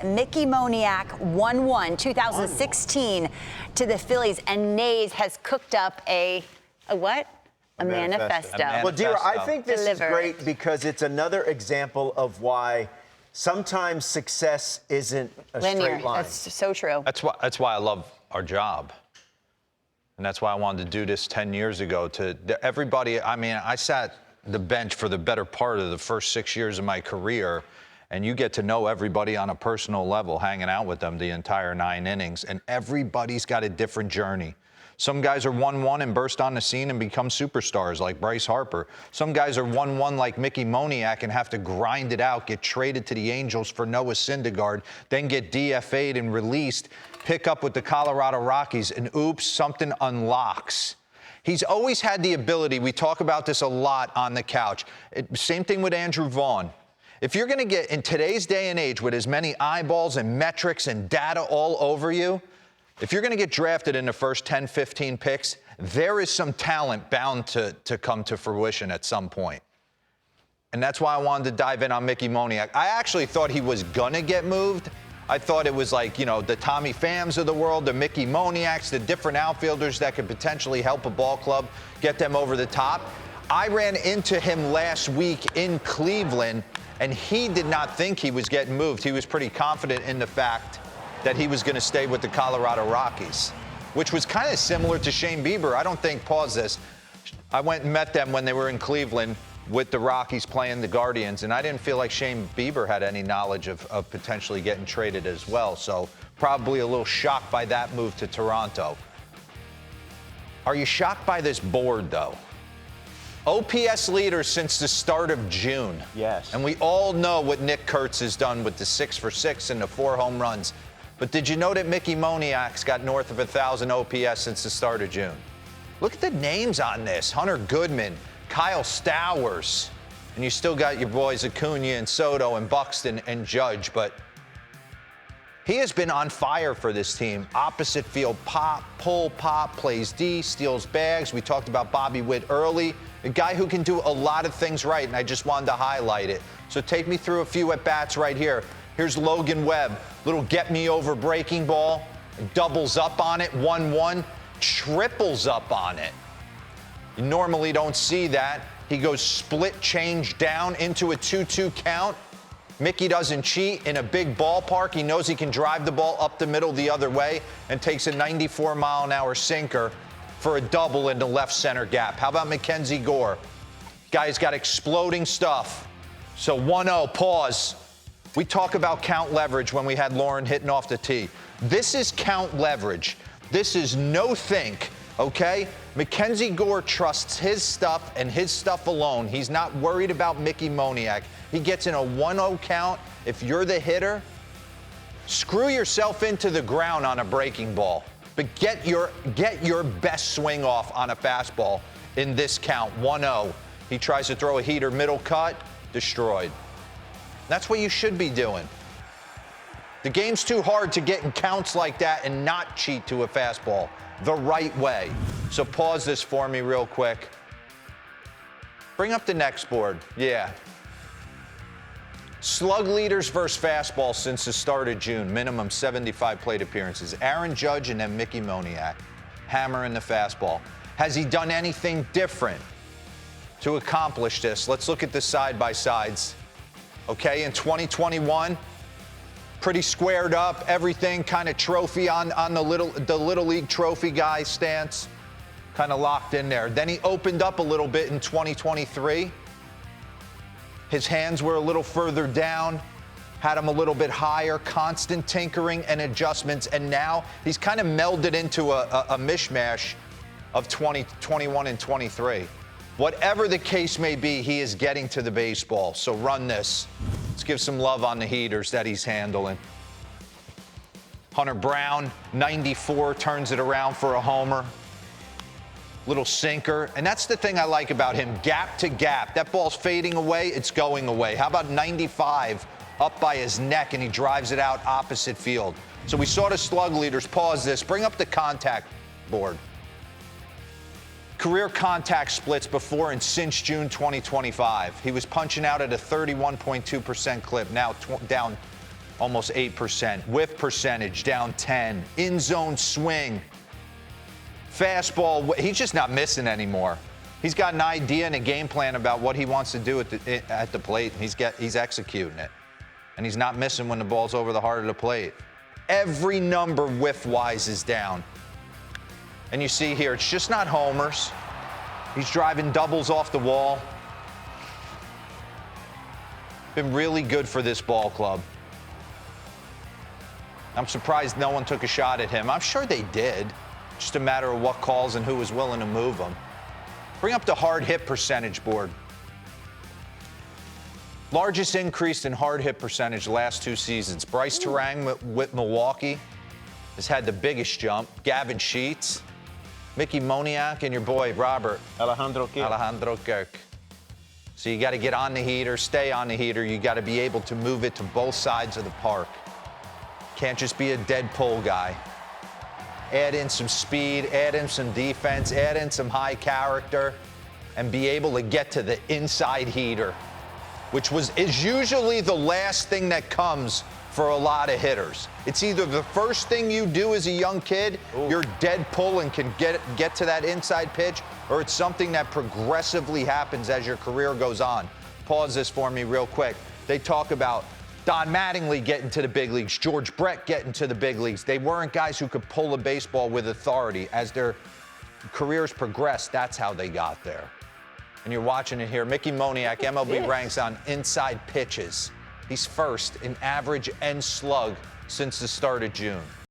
Mickey Moniak 1-1 2016 to the Phillies, and Nays has cooked up a what? A manifesto. Well, DeRo, I think this is great because it's another example of why sometimes success isn't a straight line. That's so true. That's why I love our job. And that's why I wanted to do this 10 years ago. To everybody, I mean, I sat the bench for the better part of the first 6 years of my career, and you get to know everybody on a personal level, hanging out with them the entire 9 innings, and everybody's got a different journey. Some guys are 1-1 and burst on the scene and become superstars like Bryce Harper. Some guys are 1-1 like Mickey Moniak and have to grind it out, get traded to the Angels for Noah Syndergaard, then get DFA'd and released, pick up with the Colorado Rockies, and oops, something unlocks. He's always had the ability, we talk about this a lot on the couch. Same thing with Andrew Vaughn. If you're going to get, in today's day and age with as many eyeballs and metrics and data all over you, if you're going to get drafted in the first 10, 15 picks, there is some talent bound to come to fruition at some point. And that's why I wanted to dive in on Mickey Moniak. I actually thought he was going to get moved. I thought it was like, you know, the Tommy Phams of the world, the Mickey Moniaks, the different outfielders that could potentially help a ball club get them over the top. I ran into him last week in Cleveland, and he did not think he was getting moved. He was pretty confident in the fact that he was going to stay with the Colorado Rockies, which was kind of similar to Shane Bieber. I don't think, pause this, I went and met them when they were in Cleveland with the Rockies playing the Guardians, and I didn't feel like Shane Bieber had any knowledge of potentially getting traded as well. So probably a little shocked by that move to Toronto. Are you shocked by this board, though? OPS leader since the start of June. Yes. And we all know what Nick Kurtz has done with the 6 for 6 and the 4 home runs. But did you know that Mickey Moniak's got north of 1,000 OPS since the start of June? Look at the names on this. Hunter Goodman, Kyle Stowers, and you still got your boys Acuna and Soto and Buxton and Judge, but he has been on fire for this team. Opposite field pop, pull pop, plays D, steals bags. We talked about Bobby Witt early, a guy who can do a lot of things right, and I just wanted to highlight it. So take me through a few at-bats right here. Here's Logan Webb, little get-me-over breaking ball, doubles up on it, 1-1, triples up on it. You normally don't see that. He goes split change down into a 2-2 count. Mickey doesn't cheat in a big ballpark. He knows he can drive the ball up the middle the other way and takes a 94-mile-an-hour sinker for a double in the left center gap. How about Mackenzie Gore? Guy's got exploding stuff. So 1-0, pause. We talk about count leverage when we had Lauren hitting off the tee. This is count leverage. This is no think, okay? Mackenzie Gore trusts his stuff and his stuff alone. He's not worried about Mickey Moniak. He gets in a 1-0 count. If you're the hitter, screw yourself into the ground on a breaking ball. But get your best swing off on a fastball in this count, 1-0. He tries to throw a heater, middle cut, destroyed. That's what you should be doing. The game's too hard to get in counts like that and not cheat to a fastball the right way. So pause this for me real quick. Bring up the next board. Yeah. Slug leaders versus fastball since the start of June. Minimum 75 plate appearances. Aaron Judge and then Mickey Moniak. Hammering the fastball. Has he done anything different to accomplish this? Let's look at the side-by-sides. Okay, in 2021, pretty squared up, everything kind of trophy on the little league trophy guy stance, kind of locked in there. Then he opened up a little bit in 2023. His hands were a little further down, had him a little bit higher, constant tinkering and adjustments, and now he's kind of melded into a mishmash of 2021 and 23. Whatever the case may be, he is getting to the baseball. So run this. Let's give some love on the heaters that he's handling. Hunter Brown, 94, turns it around for a homer. Little sinker. And that's the thing I like about him, gap to gap. That ball's fading away, it's going away. How about 95 up by his neck, and he drives it out opposite field. So we saw the slug leaders. Pause this. Bring up the contact board. Career contact splits before and since June 2025. He was punching out at a 31.2% clip, now down almost 8%. Whiff percentage down 10. In zone swing. Fastball, he's just not missing anymore. He's got an idea and a game plan about what he wants to do at the plate, and he's executing it. And he's not missing when the ball's over the heart of the plate. Every number whiff-wise is down. And you see here, it's just not homers. He's driving doubles off the wall. Been really good for this ball club. I'm surprised no one took a shot at him. I'm sure they did. Just a matter of what calls and who was willing to move him. Bring up the hard hit percentage board. Largest increase in hard hit percentage last 2 seasons. Bryce Terang with Milwaukee has had the biggest jump. Gavin Sheets, Mickey Moniak, and your boy Robert Alejandro Kirk. So you got to get on the heater, stay on the heater. You got to be able to move it to both sides of the park. Can't just be a dead pull guy. Add in some speed, add in some defense, add in some high character, and be able to get to the inside heater, which is usually the last thing that comes for a lot of hitters. It's either the first thing you do as a young kid, you're dead pull and can get to that inside pitch, or it's something that progressively happens as your career goes on. Pause this for me real quick. They talk about Don Mattingly getting to the big leagues, George Brett getting to the big leagues. They weren't guys who could pull a baseball with authority. As their careers progressed, that's how they got there. And you're watching it here. Mickey Moniak, MLB ranks on inside pitches. He's first in average and slug since the start of June.